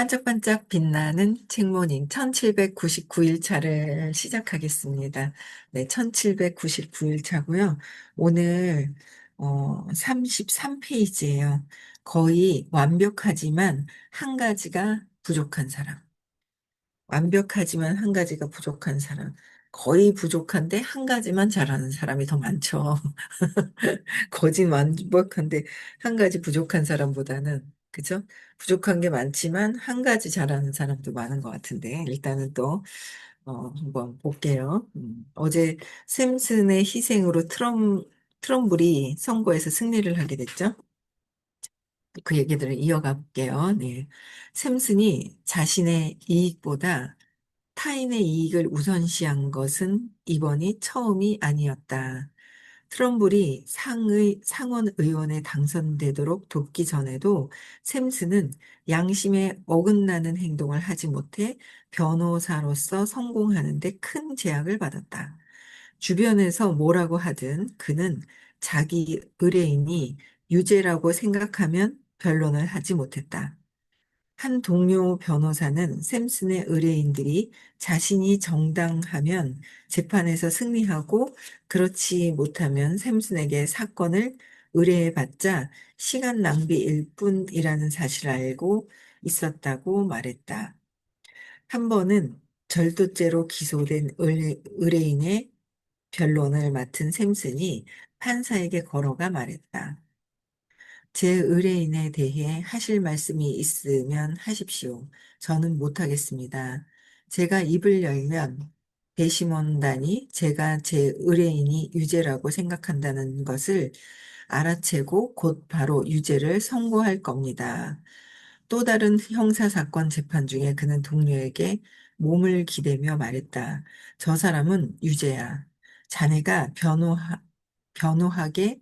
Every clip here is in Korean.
반짝반짝 빛나는 책모닝 1799일 차를 시작하겠습니다. 네, 1799일 차고요. 오늘 33페이지예요. 거의 완벽하지만 한 가지가 부족한 사람. 완벽하지만 한 가지가 부족한 사람. 거의 부족한데 한 가지만 잘하는 사람이 더 많죠. 거진 완벽한데 한 가지 부족한 사람보다는, 그죠? 부족한 게 많지만 한 가지 잘하는 사람도 많은 것 같은데 일단은 또 한번 볼게요. 어제 샘슨의 희생으로 트럼블이 선거에서 승리를 하게 됐죠. 그 얘기들을 이어가 볼게요. 네. 샘슨이 자신의 이익보다 타인의 이익을 우선시한 것은 이번이 처음이 아니었다. 트럼블이 상원 의원에 당선되도록 돕기 전에도 샘스는 양심에 어긋나는 행동을 하지 못해 변호사로서 성공하는 데 큰 제약을 받았다. 주변에서 뭐라고 하든 그는 자기 의뢰인이 유죄라고 생각하면 변론을 하지 못했다. 한 동료 변호사는 샘슨의 의뢰인들이 자신이 정당하면 재판에서 승리하고 그렇지 못하면 샘슨에게 사건을 의뢰해봤자 시간 낭비일 뿐이라는 사실을 알고 있었다고 말했다. 한 번은 절도죄로 기소된 의뢰인의 변론을 맡은 샘슨이 판사에게 걸어가 말했다. 제 의뢰인에 대해 하실 말씀이 있으면 하십시오. 저는 못하겠습니다. 제가 입을 열면 배심원단이 제가 제 의뢰인이 유죄라고 생각한다는 것을 알아채고 곧 바로 유죄를 선고할 겁니다. 또 다른 형사사건 재판 중에 그는 동료에게 몸을 기대며 말했다. 저 사람은 유죄야. 자네가 변호하게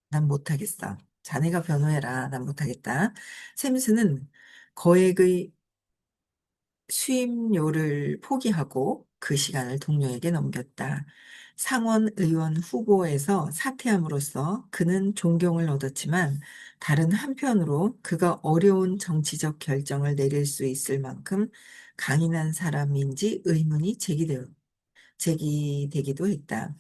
난 못하겠어. 자네가 변호해라. 난 못하겠다. 샘스는 거액의 수임료를 포기하고 그 시간을 동료에게 넘겼다. 상원 의원 후보에서 사퇴함으로써 그는 존경을 얻었지만 다른 한편으로 그가 어려운 정치적 결정을 내릴 수 있을 만큼 강인한 사람인지 의문이 제기되기도 했다.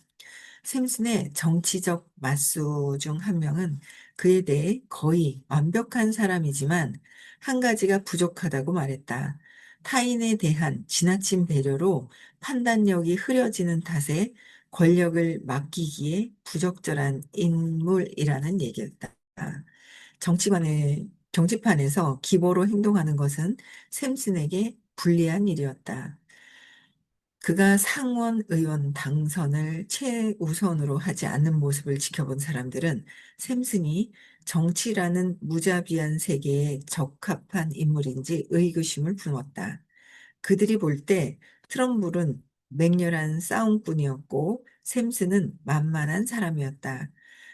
샘슨의 정치적 맞수 중 한 명은 그에 대해 거의 완벽한 사람이지만 한 가지가 부족하다고 말했다. 타인에 대한 지나친 배려로 판단력이 흐려지는 탓에 권력을 맡기기에 부적절한 인물이라는 얘기였다. 정치판에서 기보로 행동하는 것은 샘슨에게 불리한 일이었다. 그가 상원 의원 당선을 최우선으로 하지 않는 모습을 지켜본 사람들은 샘슨이 정치라는 무자비한 세계에 적합한 인물인지 의구심을 품었다. 그들이 볼 때 트럼블은 맹렬한 싸움꾼이었고 샘슨은 만만한 사람이었다.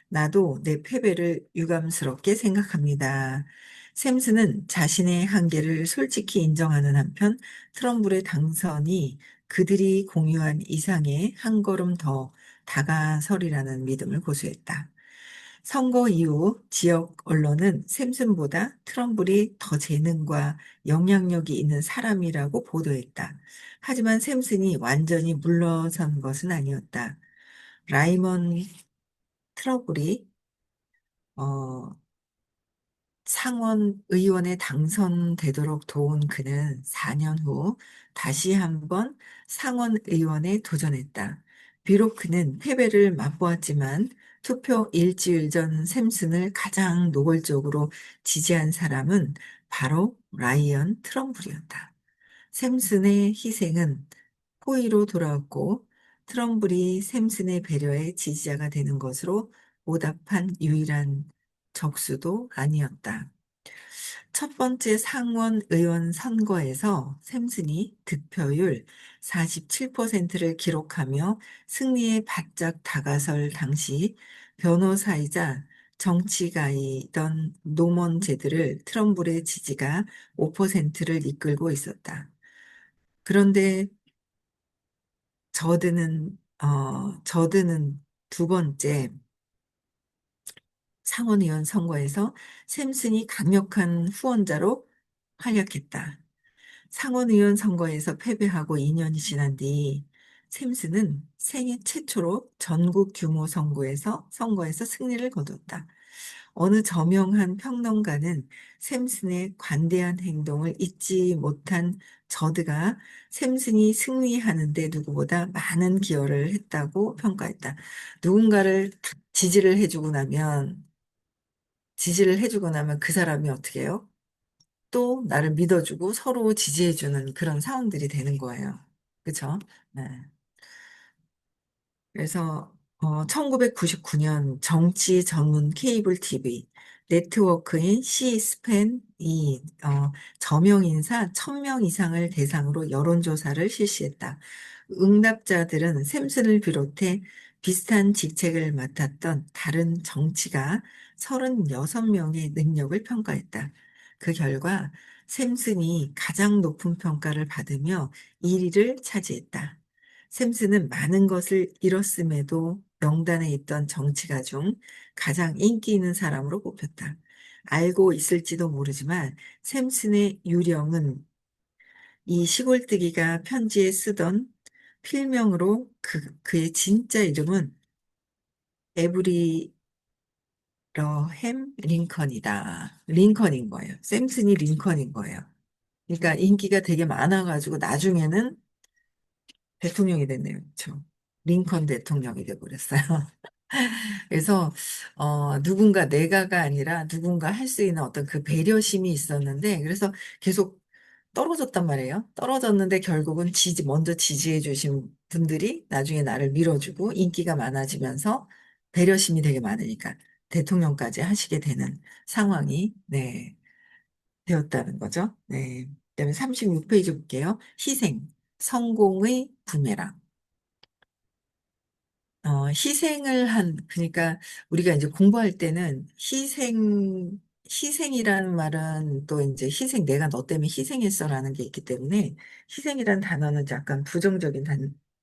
나도 내 패배를 유감스럽게 생각합니다. 샘슨은 자신의 한계를 솔직히 인정하는 한편 트럼블의 당선이 그들이 공유한 이상의 한 걸음 더 다가서리라는 믿음을 고수했다. 선거 이후 지역 언론은 샘슨보다 트럼블이 더 재능과 영향력이 있는 사람이라고 보도했다. 하지만 샘슨이 완전히 물러선 것은 아니었다. 라이먼 트러블이 어, 상원 의원에 당선되도록 도운 그는 4년 후 다시 한번 상원 의원에 도전했다. 비록 그는 패배를 맛보았지만 투표 일주일 전 샘슨을 가장 노골적으로 지지한 사람은 바로 라이언 트럼블이었다. 샘슨의 희생은 호의로 돌아왔고 트럼블이 샘슨의 배려에 지지자가 되는 것으로 보답한 유일한 적수도 아니었다. 첫 번째 상원 의원 선거에서 샘슨이 득표율 47%를 기록하며 승리에 바짝 다가설 당시 변호사이자 정치가이던 노먼 제드를 트럼블의 지지가 5%를 이끌고 있었다. 그런데 저드는 두 번째 상원의원 선거에서 샘슨이 강력한 후원자로 활약했다. 상원의원 선거에서 패배하고 2년이 지난 뒤 샘스는 생애 최초로 전국 규모 선거에서 승리를 거뒀다. 어느 저명한 평론가는 샘슨의 관대한 행동을 잊지 못한 저드가 샘슨이 승리하는데 누구보다 많은 기여를 했다고 평가했다. 누군가를 지지를 해주고 나면, 지지를 해주고 나면 그 사람이 어떻게 해요? 또 나를 믿어주고 서로 지지해주는 그런 상황들이 되는 거예요. 그쵸? 네. 그래서 1999년 정치 전문 케이블 TV 네트워크인 C스팬이 저명 인사 1000명 이상을 대상으로 여론조사를 실시했다. 응답자들은 샘슨을 비롯해 비슷한 직책을 맡았던 다른 정치가 36명의 능력을 평가했다. 그 결과 샘슨이 가장 높은 평가를 받으며 1위를 차지했다. 샘슨은 많은 것을 잃었음에도 명단에 있던 정치가 중 가장 인기 있는 사람으로 꼽혔다. 알고 있을지도 모르지만 샘슨의 유령은 이 시골뜨기가 편지에 쓰던 필명으로 그의 진짜 이름은 에브리러햄 링컨이다. 링컨인 거예요. 샘슨이 링컨인 거예요. 그러니까 인기가 되게 많아가지고 나중에는 대통령이 됐네요. 그렇죠. 링컨 대통령이 돼버렸어요. 그래서 누군가 내가가 아니라 누군가 할 수 있는 어떤 그 배려심이 있었는데 그래서 계속 떨어졌단 말이에요. 떨어졌는데 결국은 먼저 지지해 주신 분들이 나중에 나를 밀어주고 인기가 많아지면서 배려심이 되게 많으니까 대통령까지 하시게 되는 상황이 네, 되었다는 거죠. 네. 그다음에 36페이지 볼게요. 희생, 성공의 부메랑. 그러니까 우리가 이제 공부할 때는 희생이라는 말은 또 이제 내가 너 때문에 희생했어라는 게 있기 때문에 희생이라는 단어는 약간 부정적인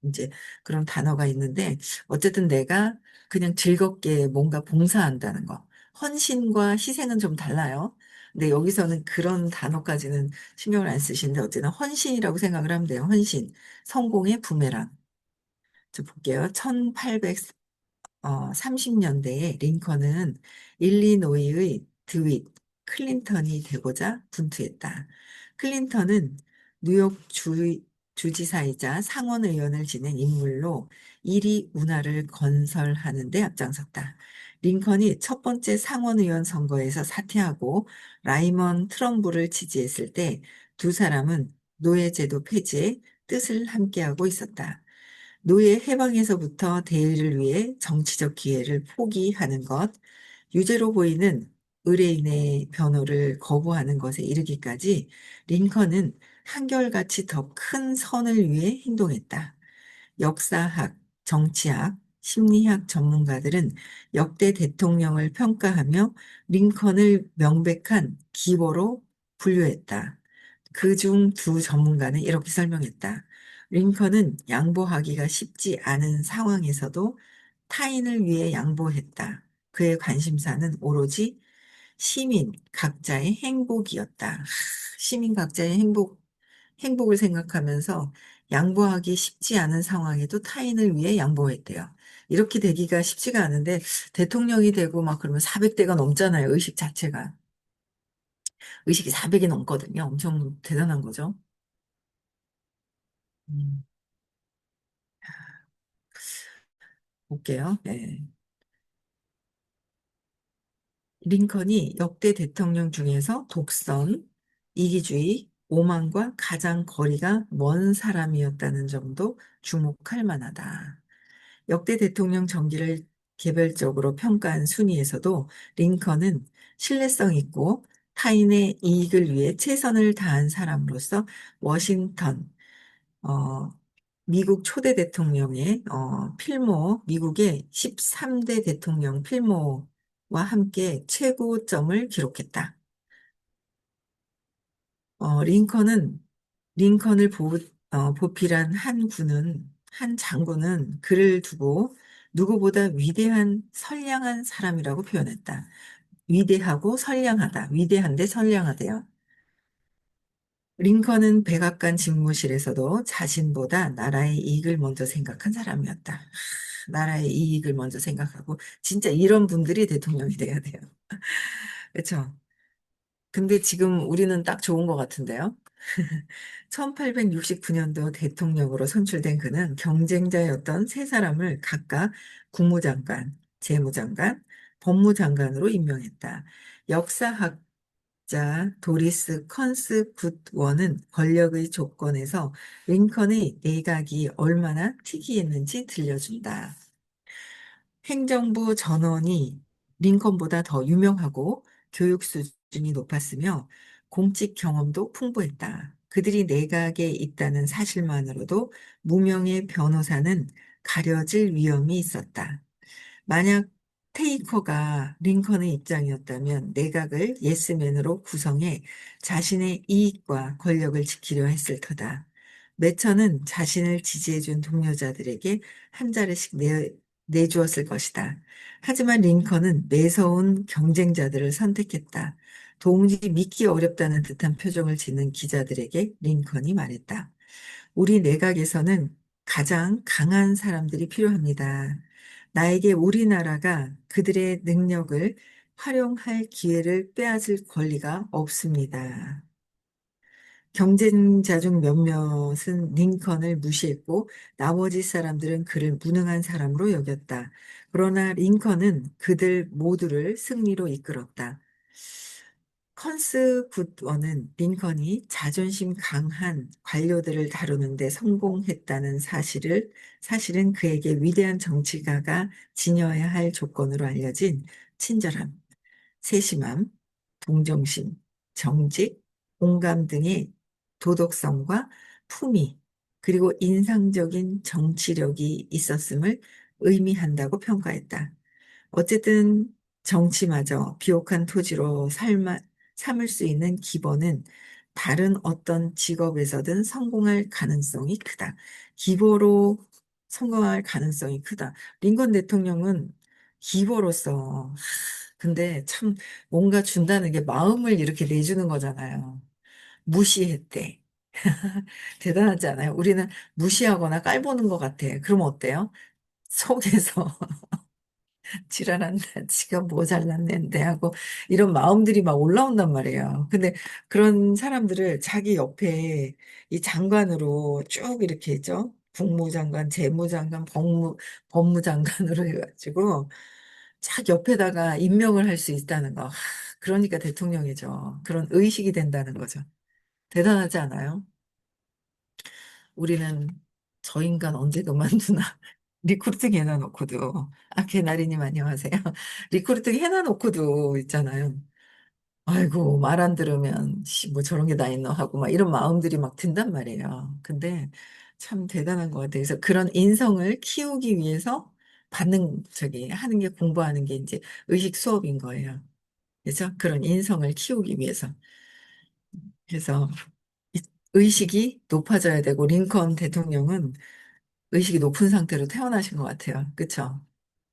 이제 그런 단어가 있는데 어쨌든 내가 그냥 즐겁게 뭔가 봉사한다는 거. 헌신과 희생은 좀 달라요. 근데 여기서는 그런 단어까지는 신경을 안 쓰시는데 어쨌든 헌신이라고 생각을 하면 돼요. 헌신. 성공의 부메랑. 저 볼게요. 30년대에 링컨은 일리노이의 드윗 클린턴이 되고자 분투했다. 클린턴은 뉴욕 주지사이자 상원의원을 지낸 인물로 이리 운하를 건설하는 데 앞장섰다. 링컨이 첫 번째 상원의원 선거에서 사퇴하고 라이먼 트럼부를 지지했을 때 두 사람은 노예제도 폐지에 뜻을 함께하고 있었다. 노예 해방에서부터 대의를 위해 정치적 기회를 포기하는 것, 유죄로 보이는 의뢰인의 변호를 거부하는 것에 이르기까지 링컨은 한결같이 더 큰 선을 위해 행동했다. 역사학, 정치학, 심리학 전문가들은 역대 대통령을 평가하며 링컨을 명백한 기보로 분류했다. 그중 두 전문가는 이렇게 설명했다. 링컨은 양보하기가 쉽지 않은 상황에서도 타인을 위해 양보했다. 그의 관심사는 오로지 시민 각자의 행복이었다. 시민 각자의 행복을 생각하면서 양보하기 쉽지 않은 상황에도 타인을 위해 양보했대요. 이렇게 되기가 쉽지가 않은데 대통령이 되고 막 그러면 400대가 넘잖아요. 의식 자체가. 의식이 400이 넘거든요. 엄청 대단한 거죠. 음, 볼게요. 네. 링컨이 역대 대통령 중에서 독선, 이기주의, 오만과 가장 거리가 먼 사람이었다는 점도 주목할 만하다. 역대 대통령 정기를 개별적으로 평가한 순위에서도 링컨은 신뢰성 있고 타인의 이익을 위해 최선을 다한 사람으로서 워싱턴, 어, 미국 초대 대통령의 미국의 13대 대통령 필모와 함께 최고점을 기록했다. 어, 링컨은 링컨을 보필한 한 장군은 그를 두고 누구보다 위대한 선량한 사람이라고 표현했다. 위대하고 선량하다. 위대한데 선량하대요. 링컨은 백악관 집무실에서도 자신보다 나라의 이익을 먼저 생각한 사람이었다. 나라의 이익을 먼저 생각하고 진짜 이런 분들이 대통령이 돼야 돼요. 그렇죠? 근데 지금 우리는 딱 좋은 것 같은데요. 1869년도 대통령으로 선출된 그는 경쟁자였던 세 사람을 각각 국무장관, 재무장관, 법무장관으로 임명했다. 역사학자 도리스 컨스 굿원은 권력의 조건에서 링컨의 내각이 얼마나 특이했는지 들려준다. 행정부 전원이 링컨보다 더 유명하고 교육 수준이 높았으며 공직 경험도 풍부했다. 그들이 내각에 있다는 사실만으로도 무명의 변호사는 가려질 위험이 있었다. 만약 테이커가 링컨의 입장이었다면 내각을 예스맨으로 구성해 자신의 이익과 권력을 지키려 했을 터다. 매처는 자신을 지지해준 동료자들에게 한 자리씩 내주었을 것이다. 하지만 링컨은 매서운 경쟁자들을 선택했다. 도무지 믿기 어렵다는 듯한 표정을 짓는 기자들에게 링컨이 말했다. 우리 내각에서는 가장 강한 사람들이 필요합니다. 나에게 우리나라가 그들의 능력을 활용할 기회를 빼앗을 권리가 없습니다. 경쟁자 중 몇몇은 링컨을 무시했고 나머지 사람들은 그를 무능한 사람으로 여겼다. 그러나 링컨은 그들 모두를 승리로 이끌었다. 컨스 굿원은 링컨이 자존심 강한 관료들을 다루는데 성공했다는 사실은 그에게 위대한 정치가가 지녀야 할 조건으로 알려진 친절함, 세심함, 동정심, 정직, 공감 등의 도덕성과 품위, 그리고 인상적인 정치력이 있었음을 의미한다고 평가했다. 어쨌든 정치마저 비옥한 토지로 삼을 수 있는 기본은 다른 어떤 직업에서든 성공할 가능성이 크다. 기보로 성공할 가능성이 크다. 링컨 대통령은 기보로서 근데 참 뭔가 준다는 게 마음을 이렇게 내주는 거잖아요. 무시했대. 대단하지 않아요? 우리는 무시하거나 깔보는 것 같아. 그럼 어때요? 속에서 지랄한다. 지가 뭐 잘났는데 하고 이런 마음들이 막 올라온단 말이에요. 근데 그런 사람들을 자기 옆에 이 장관으로 쭉 이렇게 있죠. 국무장관, 재무장관, 법무장관으로 해가지고 쫙 옆에다가 임명을 할 수 있다는 거. 그러니까 대통령이죠. 그런 의식이 된다는 거죠. 대단하지 않아요? 우리는 저 인간 언제 그만두나. 리크루팅 해놔놓고도. 아, 개나리님 안녕하세요. 리크루팅 해놔놓고도 있잖아요. 아이고, 말 안 들으면, 씨, 뭐 저런 게 다 있나 하고 막 이런 마음들이 막 든단 말이에요. 근데 참 대단한 것 같아요. 그래서 그런 인성을 키우기 위해서 하는 게 공부하는 게 이제 의식 수업인 거예요. 그래서 그런 인성을 키우기 위해서. 그래서 이 의식이 높아져야 되고, 링컨 대통령은 의식이 높은 상태로 태어나신 것 같아요. 그쵸?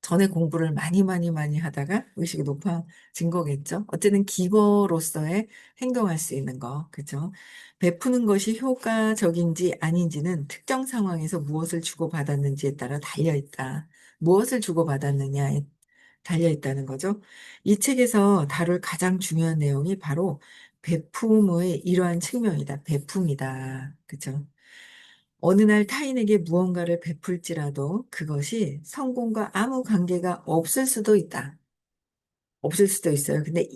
전에 공부를 많이 많이 많이 하다가 의식이 높아진 거겠죠? 어쨌든 기버로서의 행동할 수 있는 거, 그죠? 베푸는 것이 효과적인지 아닌지는 특정 상황에서 무엇을 주고받았는지에 따라 달려있다. 무엇을 주고받았느냐에 달려있다는 거죠. 이 책에서 다룰 가장 중요한 내용이 바로 베품의 이러한 측면이다. 베품이다. 그죠? 어느 날 타인에게 무언가를 베풀지라도 그것이 성공과 아무 관계가 없을 수도 있다. 없을 수도 있어요. 근데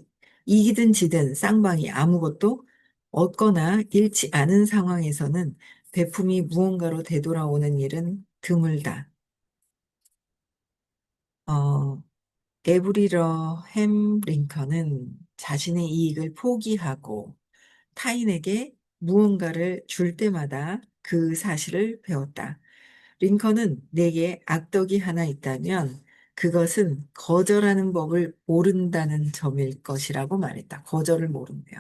이기든 지든 쌍방이 아무것도 얻거나 잃지 않은 상황에서는 베품이 무언가로 되돌아오는 일은 드물다. 어, 에브리러햄 링컨은 자신의 이익을 포기하고 타인에게 무언가를 줄 때마다 그 사실을 배웠다. 링컨은 내게 악덕이 하나 있다면 그것은 거절하는 법을 모른다는 점일 것이라고 말했다. 거절을 모른대요.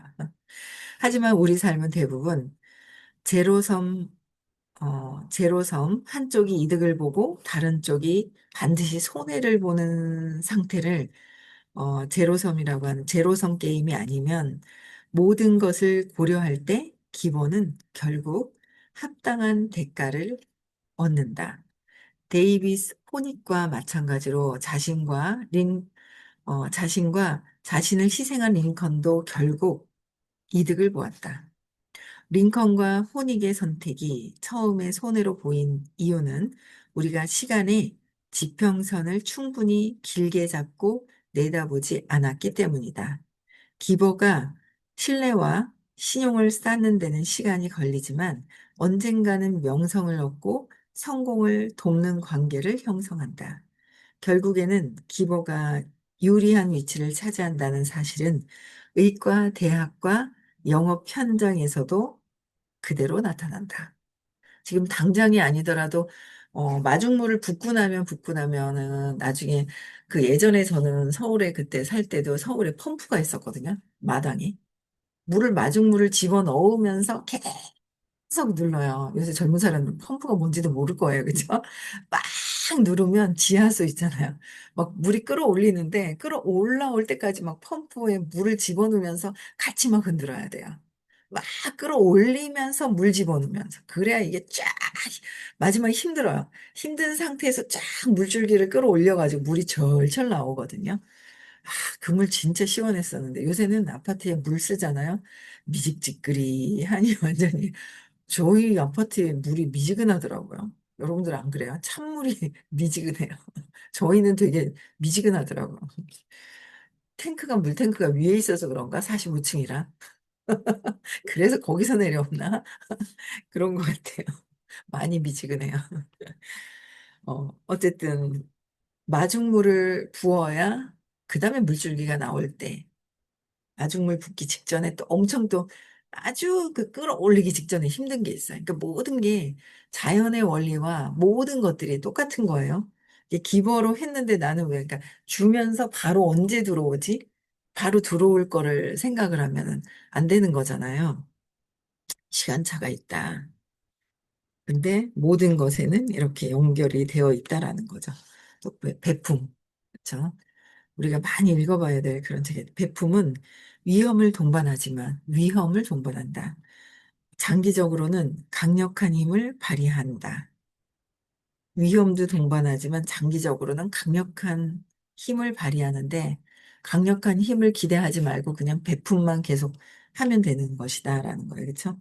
하지만 우리 삶은 대부분 제로섬, 제로섬 한쪽이 이득을 보고 다른 쪽이 반드시 손해를 보는 상태를 제로섬이라고 하는 제로섬 게임이 아니면 모든 것을 고려할 때 기본은 결국 합당한 대가를 얻는다. 데이비스 포닉과 마찬가지로 자신과 자신을 희생한 링컨도 결국 이득을 보았다. 링컨과 호닉의 선택이 처음에 손해로 보인 이유는 우리가 시간의 지평선을 충분히 길게 잡고 내다보지 않았기 때문이다. 기버가 신뢰와 신용을 쌓는 데는 시간이 걸리지만 언젠가는 명성을 얻고 성공을 돕는 관계를 형성한다. 결국에는 기버가 유리한 위치를 차지한다는 사실은 의과 대학과 영업 현장에서도 그대로 나타난다. 지금 당장이 아니더라도 마중물을 붓고 나면 붓고 나면은 나중에 그 예전에 저는 서울에 그때 살 때도 서울에 펌프가 있었거든요. 마당에. 마중물을 집어 넣으면서 계속 눌러요. 요새 젊은 사람들 펌프가 뭔지도 모를 거예요. 그죠? 막 누르면 지하수 있잖아요. 막 물이 끌어올리는데 끌어올라올 때까지 막 펌프에 물을 집어넣으면서 같이 막 흔들어야 돼요. 막 끌어올리면서 물 집어넣으면서. 그래야 이게 쫙 마지막에 힘들어요. 힘든 상태에서 쫙 물줄기를 끌어올려가지고 물이 절철 나오거든요. 그 물 진짜 시원했었는데 요새는 아파트에 물 쓰잖아요. 미직지끌이하니 완전히 저희 아파트에 물이 미지근하더라고요. 여러분들 안 그래요? 찬물이 미지근해요. 저희는 되게 미지근하더라고요. 물탱크가 위에 있어서 그런가? 45층이라. 그래서 거기서 내려오나? 그런 것 같아요. 많이 미지근해요. 어쨌든, 마중물을 부어야, 그 다음에 물줄기가 나올 때, 마중물 붓기 직전에 또 엄청 또 아주 그 끌어올리기 직전에 힘든 게 있어요. 그러니까 모든 게 자연의 원리와 모든 것들이 똑같은 거예요. 이게 기버로 했는데 나는 왜, 그러니까 주면서 바로 언제 들어오지? 바로 들어올 거를 생각을 하면은 안 되는 거잖아요. 시간차가 있다. 근데 모든 것에는 이렇게 연결이 되어 있다라는 거죠. 또 배품. 그렇죠? 우리가 많이 읽어봐야 될 그런 책이 배품은 위험을 동반한다. 장기적으로는 강력한 힘을 발휘한다. 위험도 동반하지만 장기적으로는 강력한 힘을 발휘하는데 강력한 힘을 기대하지 말고 그냥 배품만 계속 하면 되는 것이다라는 거예요. 그렇죠?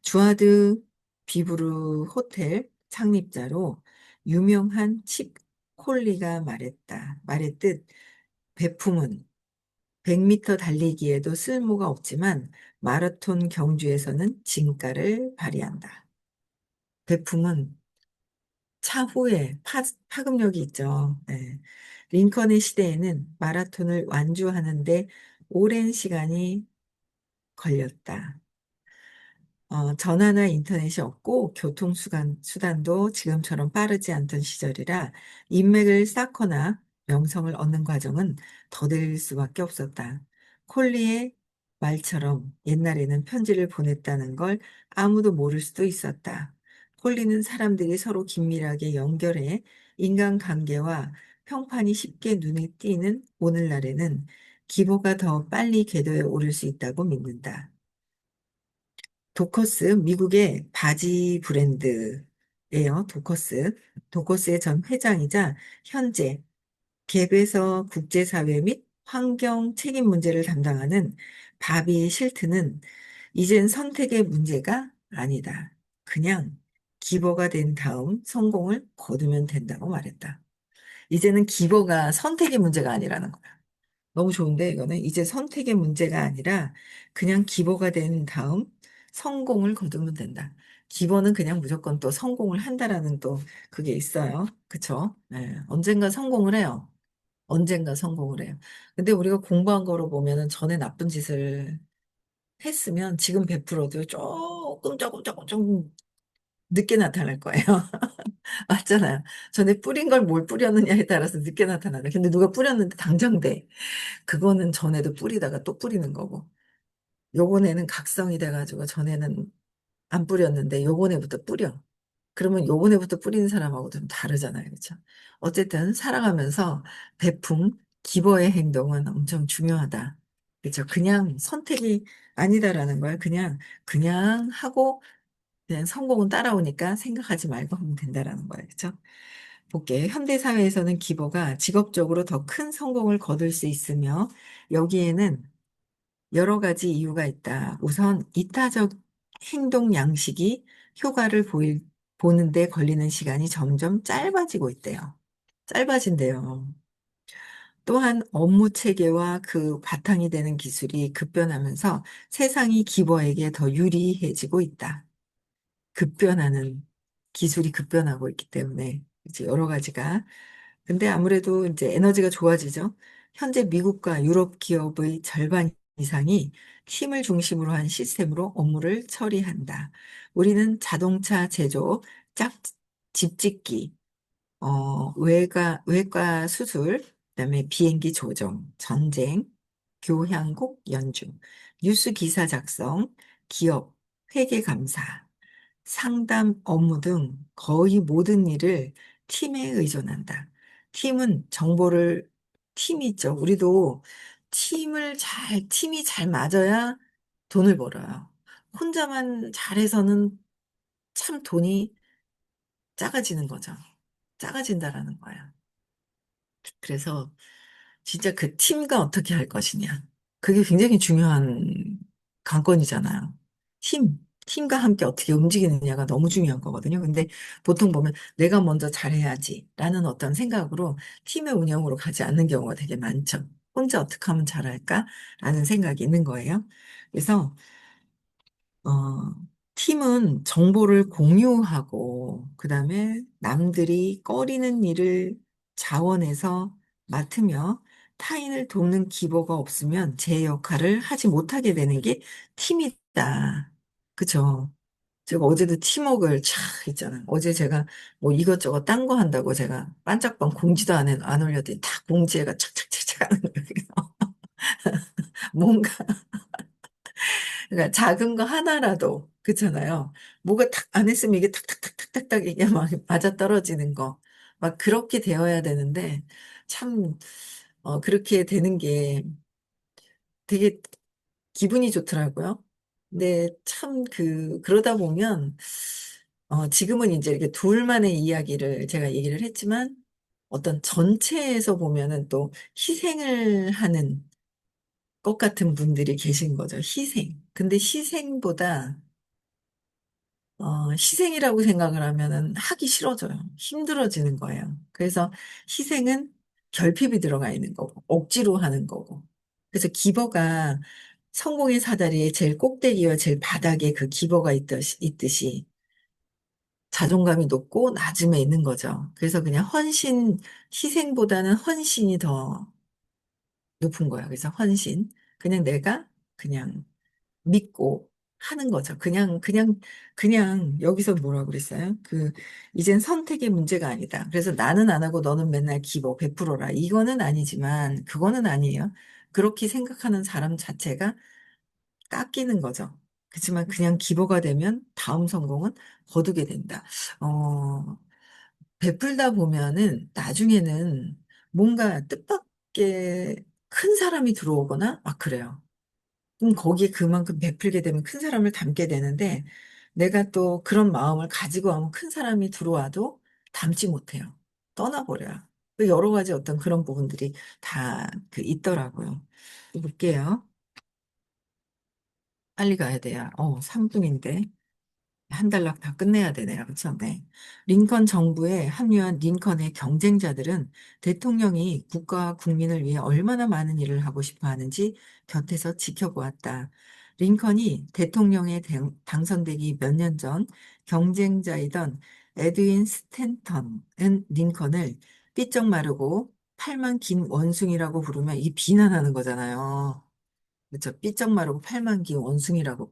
주아드 비브르 호텔 창립자로 유명한 칩 콜리가 말했듯 배품은 100m 달리기에도 쓸모가 없지만 마라톤 경주에서는 진가를 발휘한다. 배품은 차후에 파급력이 있죠. 네. 링컨의 시대에는 마라톤을 완주하는데 오랜 시간이 걸렸다. 전화나 인터넷이 없고 수단도 지금처럼 빠르지 않던 시절이라 인맥을 쌓거나 명성을 얻는 과정은 더딜 수밖에 없었다. 콜리의 말처럼 옛날에는 편지를 보냈다는 걸 아무도 모를 수도 있었다. 콜리는 사람들이 서로 긴밀하게 연결해 인간관계와 평판이 쉽게 눈에 띄는 오늘날에는 기보가 더 빨리 궤도에 오를 수 있다고 믿는다. 미국의 바지 브랜드예요. 도커스의 전 회장이자 현재 갭에서 국제사회 및 환경 책임 문제를 담당하는 바비 실트는 이젠 선택의 문제가 아니다. 그냥 기버가 된 다음 성공을 거두면 된다고 말했다. 이제는 기버가 선택의 문제가 아니라는 거야. 너무 좋은데 이거는 이제 선택의 문제가 아니라 그냥 기버가 된 다음 성공을 거두면 된다. 기버는 그냥 무조건 또 성공을 한다라는 또 그게 있어요. 그쵸? 네. 언젠가 성공을 해요. 언젠가 성공을 해요. 근데 우리가 공부한 거로 보면은 전에 나쁜 짓을 했으면 지금 100%도 조금 늦게 나타날 거예요. 맞잖아요. 전에 뿌린 걸 뭘 뿌렸느냐에 따라서 늦게 나타나는. 근데 누가 뿌렸는데 당장 돼. 그거는 전에도 뿌리다가 또 뿌리는 거고. 요번에는 각성이 돼가지고 전에는 안 뿌렸는데 요번에부터 뿌려. 그러면 요번에부터 뿌리는 사람하고 좀 다르잖아요. 그렇죠? 어쨌든 살아가면서 배품, 기버의 행동은 엄청 중요하다. 그렇죠. 그냥 선택이 아니다라는 거야. 그냥 하고, 그냥 성공은 따라오니까 생각하지 말고 하면 된다라는 거예요. 그렇죠? 볼게요. 현대 사회에서는 기버가 직업적으로 더 큰 성공을 거둘 수 있으며, 여기에는 여러 가지 이유가 있다. 우선, 이타적 행동 양식이 효과를 보는데 걸리는 시간이 점점 짧아지고 있대요. 짧아진대요. 또한 업무 체계와 그 바탕이 되는 기술이 급변하면서 세상이 기버에게 더 유리해지고 있다. 급변하는 기술이 급변하고 있기 때문에 이제 여러 가지가 근데 아무래도 이제 에너지가 좋아지죠. 현재 미국과 유럽 기업의 절반 이상이 팀을 중심으로 한 시스템으로 업무를 처리한다. 우리는 자동차 제조, 짝, 집 짓기, 외과 수술, 그다음에 비행기 조종, 전쟁, 교향곡 연주, 뉴스 기사 작성, 기업, 회계 감사, 상담 업무 등 거의 모든 일을 팀에 의존한다. 팀이 있죠. 우리도 팀이 잘 맞아야 돈을 벌어요. 혼자만 잘해서는 참 돈이 작아지는 거죠. 작아진다라는 거예요. 그래서 진짜 그 팀과 어떻게 할 것이냐. 그게 굉장히 중요한 관건이잖아요. 팀과 함께 어떻게 움직이느냐가 너무 중요한 거거든요. 근데 보통 보면 내가 먼저 잘해야지 라는 어떤 생각으로 팀의 운영으로 가지 않는 경우가 되게 많죠. 혼자 어떻게 하면 잘할까? 라는 생각이 있는 거예요. 그래서 어, 팀은 정보를 공유하고, 그 다음에 남들이 꺼리는 일을 자원해서 맡으며 타인을 돕는 기보가 없으면 제 역할을 하지 못하게 되는 게 팀이다. 그쵸? 제가 어제도 팀워크를 있잖아요. 어제 제가 뭐 이것저것 딴 거 한다고 제가 반짝반 공지도 안 올렸더니 다 공지해가 착착착착 하는 거예요. 뭔가 그러니까 작은 거 하나라도 그렇잖아요. 뭐가 탁 안 했으면 이게 탁탁탁탁탁탁 이게 막 맞아 떨어지는 거. 막 그렇게 되어야 되는데 참 그렇게 되는 게 되게 기분이 좋더라고요. 근데 참 그러다 보면 지금은 이제 이렇게 둘만의 이야기를 제가 얘기를 했지만 어떤 전체에서 보면은 또 희생을 하는 것 같은 분들이 계신 거죠. 희생. 근데 희생이라고 생각을 하면은 하기 싫어져요. 힘들어지는 거예요. 그래서 희생은 결핍이 들어가 있는 거고, 억지로 하는 거고. 그래서 기버가 성공의 사다리의 제일 꼭대기와 제일 바닥에 그 기버가 있듯이 자존감이 높고 낮음에 있는 거죠. 그래서 그냥 희생보다는 헌신이 더 높은 거예요. 그래서 그냥 내가 그냥 믿고 하는 거죠. 그냥 여기서 뭐라고 그랬어요? 이젠 선택의 문제가 아니다. 그래서 나는 안 하고 너는 맨날 기버 100%라. 이거는 아니지만, 그거는 아니에요. 그렇게 생각하는 사람 자체가 깎이는 거죠. 그렇지만 그냥 기버가 되면 다음 성공은 거두게 된다. 어, 베풀다 보면은 나중에는 뭔가 뜻밖의 큰 사람이 들어오거나 막 그래요. 그럼 거기에 그만큼 베풀게 되면 큰 사람을 담게 되는데 내가 또 그런 마음을 가지고 하면 큰 사람이 들어와도 담지 못해요. 떠나버려요. 그 여러 가지 어떤 그런 부분들이 다 있더라고요. 볼게요. 빨리 가야 돼요. 3분인데. 한 달락 다 끝내야 되네요. 그렇죠? 네. 링컨 정부에 합류한 링컨의 경쟁자들은 대통령이 국가와 국민을 위해 얼마나 많은 일을 하고 싶어 하는지 곁에서 지켜보았다. 링컨이 대통령에 당선되기 몇 년 전 경쟁자이던 에드윈 스탠턴은 링컨을 삐쩍 마르고 팔만 긴 원숭이라고 부르면 이 비난하는 거잖아요. 그렇죠. 삐쩍 마르고 팔만기 원숭이라고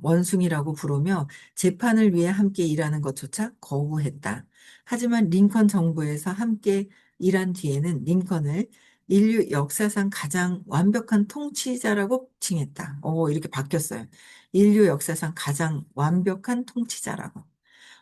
원숭이라고 부르며 재판을 위해 함께 일하는 것조차 거부했다. 하지만 링컨 정부에서 함께 일한 뒤에는 링컨을 인류 역사상 가장 완벽한 통치자라고 칭했다. 이렇게 바뀌었어요. 인류 역사상 가장 완벽한 통치자라고.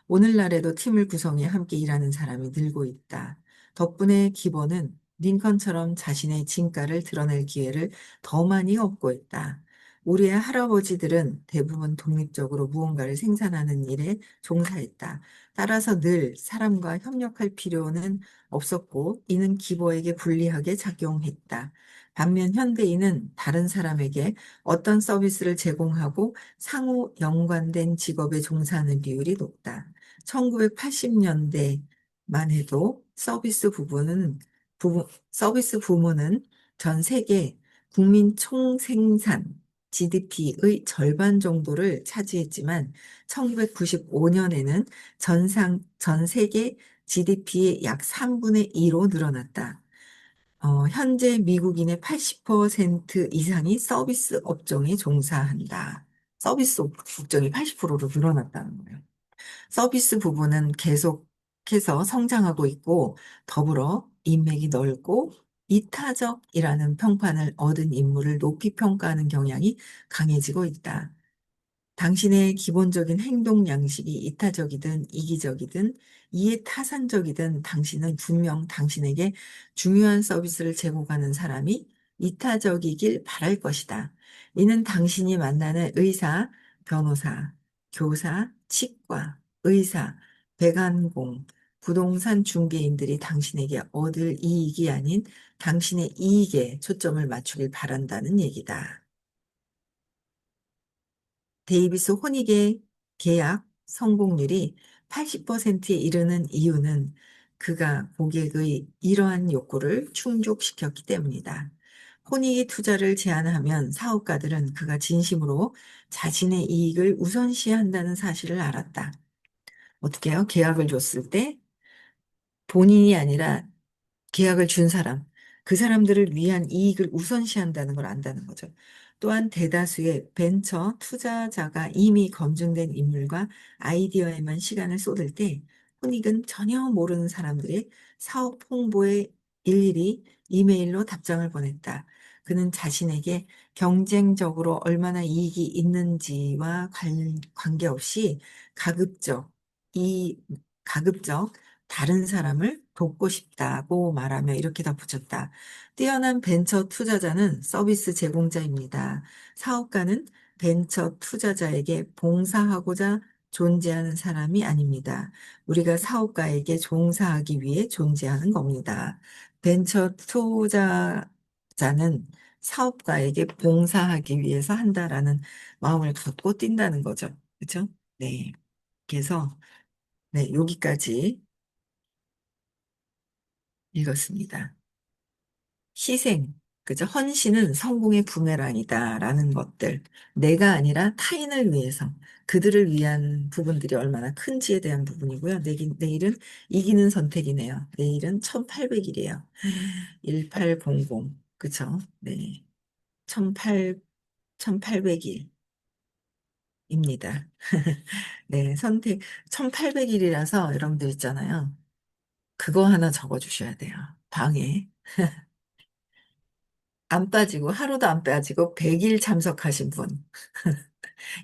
오늘날에도 팀을 구성해 함께 일하는 사람이 늘고 있다. 덕분에 기버는 링컨처럼 자신의 진가를 드러낼 기회를 더 많이 얻고 있다. 우리의 할아버지들은 대부분 독립적으로 무언가를 생산하는 일에 종사했다. 따라서 늘 사람과 협력할 필요는 없었고, 이는 기보에게 불리하게 작용했다. 반면 현대인은 다른 사람에게 어떤 서비스를 제공하고 상호 연관된 직업에 종사하는 비율이 높다. 1980년대만 해도 서비스 부문은 전 세계 국민 총생산 GDP의 절반 정도를 차지했지만 1995년에는 전 세계 GDP의 약 3분의 2로 늘어났다. 현재 미국인의 80% 이상이 서비스 업종에 종사한다. 서비스 업종이 80%로 늘어났다는 거예요. 서비스 부분은 계속해서 성장하고 있고, 더불어 인맥이 넓고 이타적이라는 평판을 얻은 인물을 높이 평가하는 경향이 강해지고 있다. 당신의 기본적인 행동 양식이 이타적이든 이기적이든 이해타산적이든 당신은 분명 당신에게 중요한 서비스를 제공하는 사람이 이타적이길 바랄 것이다. 이는 당신이 만나는 의사, 변호사, 교사, 치과, 의사, 배관공, 부동산 중개인들이 당신에게 얻을 이익이 아닌 당신의 이익에 초점을 맞추길 바란다는 얘기다. 데이비스 호닉의 계약 성공률이 80%에 이르는 이유는 그가 고객의 이러한 욕구를 충족시켰기 때문이다. 호닉이 투자를 제안하면 사업가들은 그가 진심으로 자신의 이익을 우선시한다는 사실을 알았다. 어떻게 해요? 계약을 줬을 때 본인이 아니라 계약을 준 사람, 그 사람들을 위한 이익을 우선시한다는 걸 안다는 거죠. 또한 대다수의 벤처 투자자가 이미 검증된 인물과 아이디어에만 시간을 쏟을 때 손익은 전혀 모르는 사람들의 사업 홍보에 일일이 이메일로 답장을 보냈다. 그는 자신에게 경쟁적으로 얼마나 이익이 있는지와 관계없이 가급적, 이 가급적 다른 사람을 돕고 싶다고 말하며 이렇게 덧붙였다. 뛰어난 벤처 투자자는 서비스 제공자입니다. 사업가는 벤처 투자자에게 봉사하고자 존재하는 사람이 아닙니다. 우리가 사업가에게 종사하기 위해 존재하는 겁니다. 벤처 투자자는 사업가에게 봉사하기 위해서 한다라는 마음을 갖고 뛴다는 거죠. 그렇죠? 네. 그래서 네, 여기까지 읽었습니다. 희생, 그죠? 헌신은 성공의 부메랑이다라는 것들. 내가 아니라 타인을 위해서, 그들을 위한 부분들이 얼마나 큰지에 대한 부분이고요. 내일은 이기는 선택이네요. 내일은 1800일이에요. 1800. 그쵸? 네. 18, 1800일입니다. 네, 1800일이라서 여러분들 있잖아요. 그거 하나 적어 주셔야 돼요. 방에. 안 빠지고, 하루도 안 빠지고, 100일 참석하신 분,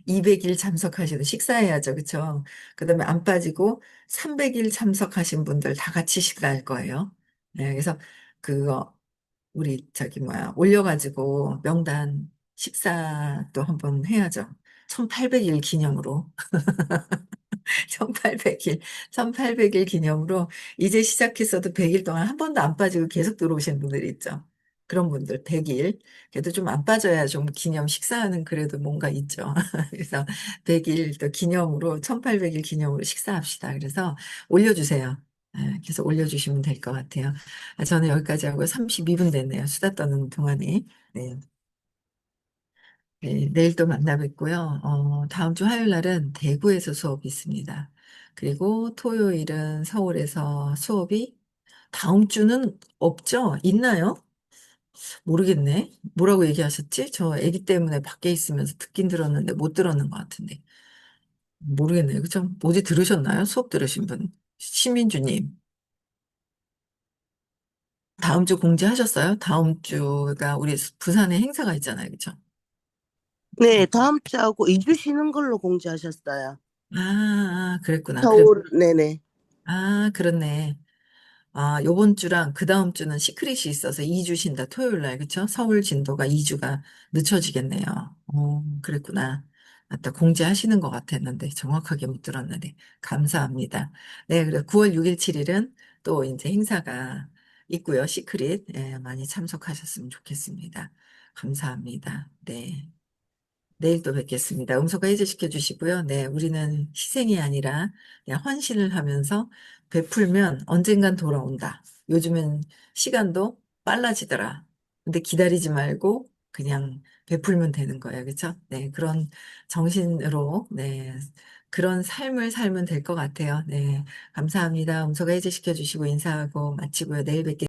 200일 참석하시는, 식사해야죠. 그쵸? 그 다음에 안 빠지고, 300일 참석하신 분들 다 같이 식사할 거예요. 네, 그래서 그거, 우리, 올려가지고 명단 식사도 한번 해야죠. 1800일 기념으로. 1800일, 1800일 기념으로 이제 시작했어도 100일 동안 한 번도 안 빠지고 계속 들어오신 분들이 있죠. 그런 분들 100일. 그래도 좀 안 빠져야 좀 기념 식사하는 그래도 뭔가 있죠. 그래서 100일 또 기념으로 1800일 기념으로 식사합시다. 그래서 올려주세요. 계속 올려주시면 될 것 같아요. 저는 여기까지 하고 32분 됐네요. 수다 떠는 동안에. 네. 네, 내일 또 만나 뵙고요. 다음 주 화요일 날은 대구에서 수업이 있습니다. 그리고 토요일은 서울에서 수업이 다음 주는 없죠? 있나요? 모르겠네. 뭐라고 얘기하셨지? 저 아기 때문에 밖에 있으면서 듣긴 들었는데 못 들었는 것 같은데. 모르겠네요. 그죠? 어제 들으셨나요? 수업 들으신 분. 시민주님. 다음 주 공지하셨어요? 다음 주가 우리 부산에 행사가 있잖아요. 그죠? 네, 다음 주하고 2주 쉬는 걸로 공지하셨어요. 그랬구나. 그래. 서울, 네네. 그렇네. 요번 주랑 그 다음 주는 시크릿이 있어서 2주 쉰다. 토요일 날, 그쵸? 서울 진도가 2주가 늦춰지겠네요. 그랬구나. 맞다. 공지하시는 것 같았는데, 정확하게 못 들었는데. 감사합니다. 네, 그래. 9월 6일, 7일은 또 이제 행사가 있고요. 시크릿. 예, 많이 참석하셨으면 좋겠습니다. 감사합니다. 네. 내일 또 뵙겠습니다. 음소거 해제시켜 주시고요. 네, 우리는 희생이 아니라 그냥 헌신을 하면서 베풀면 언젠간 돌아온다. 요즘은 시간도 빨라지더라. 근데 기다리지 말고 그냥 베풀면 되는 거예요. 그렇죠? 네, 그런 정신으로 네, 그런 삶을 살면 될 것 같아요. 네, 감사합니다. 음소거 해제시켜 주시고 인사하고 마치고요. 내일 뵙겠습니다.